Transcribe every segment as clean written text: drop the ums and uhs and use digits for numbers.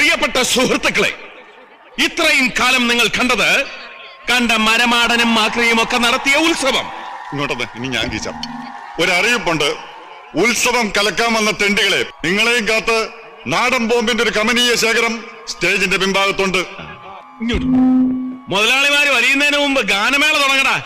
പ്രിയപ്പെട്ട സുഹൃത്തുക്കളെ, ഇത്രയും കാലം നിങ്ങൾ കണ്ട മരമാടനും മാക്രിയും ഒക്കെ നടത്തിയ ഉത്സവം. ഇങ്ങോട്ടത് ഇനി ഞാൻ കീച്ചാം. ഒരറിയിപ്പുണ്ട്. ഉത്സവം കലക്കാൻ വന്ന തെണ്ടികളെ, നിങ്ങളെയും കാത്ത് നാടൻ ബോംബിന്റെ ഒരു കമനീയ ശേഖരം സ്റ്റേജിന്റെ പിൻഭാഗത്തുണ്ട്. മുതലാളിമാര് വലിയുന്നതിന് മുമ്പ് ഗാനമേള തുടങ്ങടാ.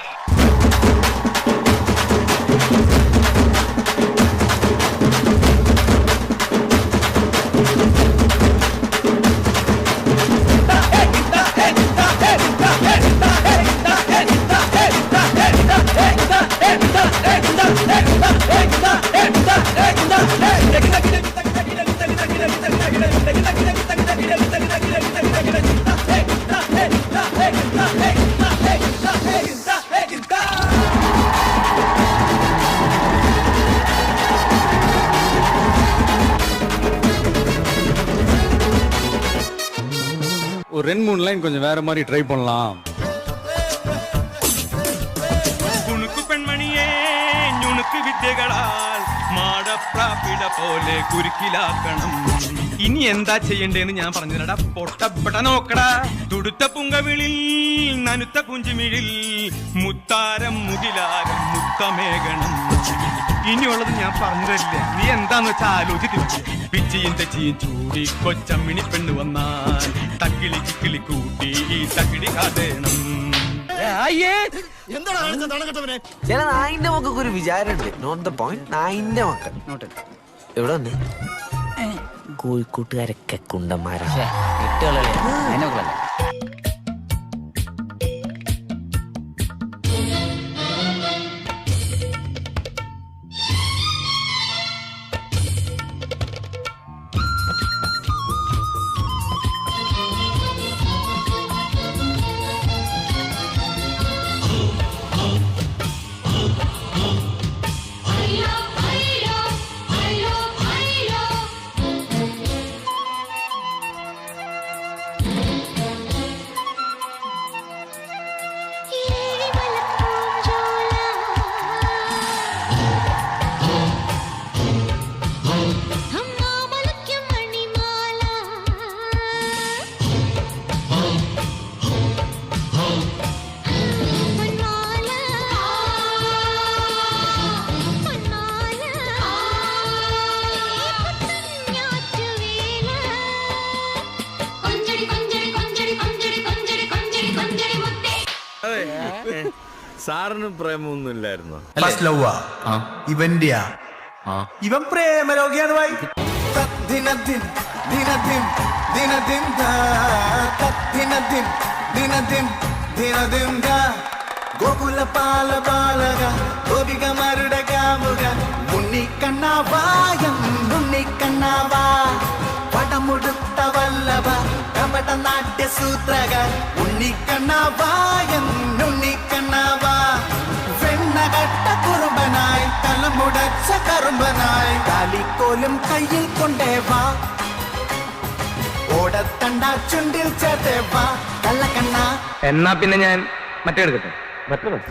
ஒரு 2-3 லைன் கொஞ்சம் வேற மாதிரி ட்ரை பண்ணலாம். കുണുക്കു പെൺമണിയേ ഞുണുക്ക് വിദ്യകളാൽ മാടപ്രാപ്പിട പോലെ കുരുക്കിലാക്കണം. ഇനി എന്താ ചെയ്യണ്ടേന്ന് ഞാൻ പറഞ്ഞില്ലടാ. പൊട്ടപ്പെട്ട നോക്കടാ. തുടുത്ത പുങ്കവിളിൽ നനുത്ത പുഞ്ചിമിഴിൽ മുത്താരം മുകിലാരം മുത്തമേകണം. ഇനിയുള്ളത് ഞാൻ പറഞ്ഞു തരില്ല. നീ എന്താന്ന് വെച്ചാ ആലോചിച്ച് പിച്ചിയും തെച്ചിയും ചൂടി കൊച്ചമ്മിണി പെണ്ണ് വന്നാൽ തക്കിളി കിക്കിളി കൂട്ടി ഈ തക്കിടി കാതേണം. ചില നായിന്റെ മക്കൾക്ക് ഒരു വിചാരമുണ്ട്. Not the point. നായിന്റെ മക്കൾ എവിടെ വന്നേ? കോഴിക്കോട്ടുകാരൊക്കെ കുണ്ടന്മാരാ. സാറിന് പ്രേമൊന്നുമില്ലായിരുന്നോ? ഇവന്റെയാ ഇവൻ പ്രേമരോഗിയാണ് ഭായി. ഗോകുല പാല ബാലക ഗോപികമാരുടെ കാമുക ഉണ്ണിക്കണ്ണാവായം ഉണ്ണിക്കണ്ണാവാ പടമുടുത്ത വല്ലഭ കപട നാട്യ സൂത്രക ഉണ്ണിക്കണ്ണാവായം ഉണ്ണിക്കണ്ണാവാ വെണ്ണകട്ട കുറുമ്പനായി തലമുടച്ച കറുമ്പനായി കാലിക്കോലും കയ്യിൽ കൊണ്ടേവാ ഓടത്തണ്ട ചുണ്ടിൽ ചേർത്തേവാ കള്ളക്കണ്ണ. എന്നാ പിന്നെ ഞാൻ മറ്റേ എടുക്കട്ടെ.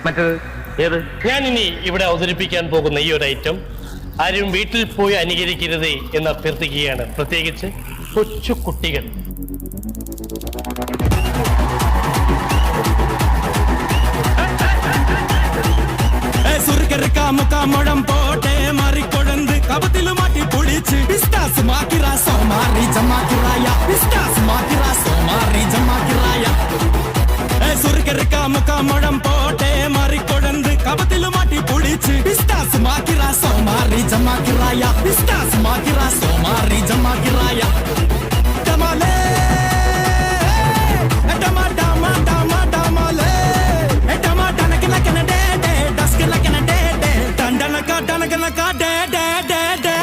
മറ്റേത് ഏത്? ഞാൻ ഇനി ഇവിടെ അവതരിപ്പിക്കാൻ പോകുന്ന ഈ ഒരു ഐറ്റം ആരും വീട്ടിൽ പോയി അനുകരിക്കരുത് എന്ന് അഭ്യർത്ഥിക്കുകയാണ്. പ്രത്യേകിച്ച് കൊച്ചു കുട്ടികൾ. മുഖം പോട്ടെ മാറിക്കൊഴന്ത് കപത്തില് മാറ്റി പൊടിച്ച് പിസ്താസ് മാക്കിറാ സോമാറി ജമാക്കിറായ പിസ്താസ് മാക്കിറാ സോമാറി ജമാക്കിറായ സുർക്കരക്ക മുഖം പോട്ടെ മാറിക്കൊഴന്ത് കപത്തില് മാറ്റി പൊടിച്ച് പിസ്താസ് മാക്കിറാ സോമാറി ജമാക്കിറായ പിസ്താസ് മാക്കിറാ സോമാറി ജമാക്കിറായ ഡമാലേ ഡമാ ഡമാ ഡമാ ഡമാലേ ഡമാ ഡനക്കന കനഡേ ഡസ്കന കനഡേ ഡണ്ടനക ഡനകനക ഡേ ഡേ ഡേ ഡേ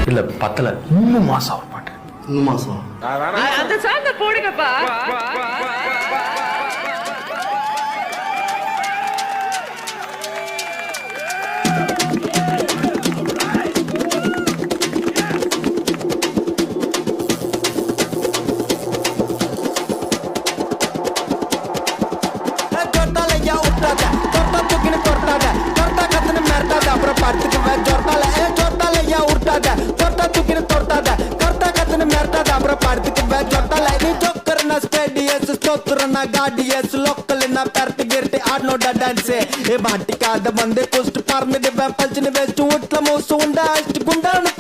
இல்ல பத்தல 3 மாசம் ஒரு பாட்டு. அந்த சாந்த போடுங்கப்பா. ஜொர்த்தாலையா விட்டாத ஜொர்த்தா தூக்கின்னு கொட்டாத ஜொர்த்தா கத்துன்னு மிரட்டாத அப்புறம் படுத்துக்குவேன் ஜொர்த்தாலையா விட்டாத ஜொர்த்தா தூக்கின்னு தொட்டாத ஜொர்த்தா கத்துன்னு மிரட்டாத அப்புறம் படுத்துக்குவேன் ஜொர்த்தால நீ ஜோக்கர்னா ஸ்டேடியஸ் ஸ்தோத்திரனா காடியஸ் லோக்கல்னா பெரட்டு கிரட்டு ஆடனோட டான்ஸே ஏ மாட்டிக்காத வந்து குஸ்ட் பறந்துடுவேன் பல்ச்சின்னு வேஸ்ட் வீட்டுல மூசு உண்டா குண்டான்னு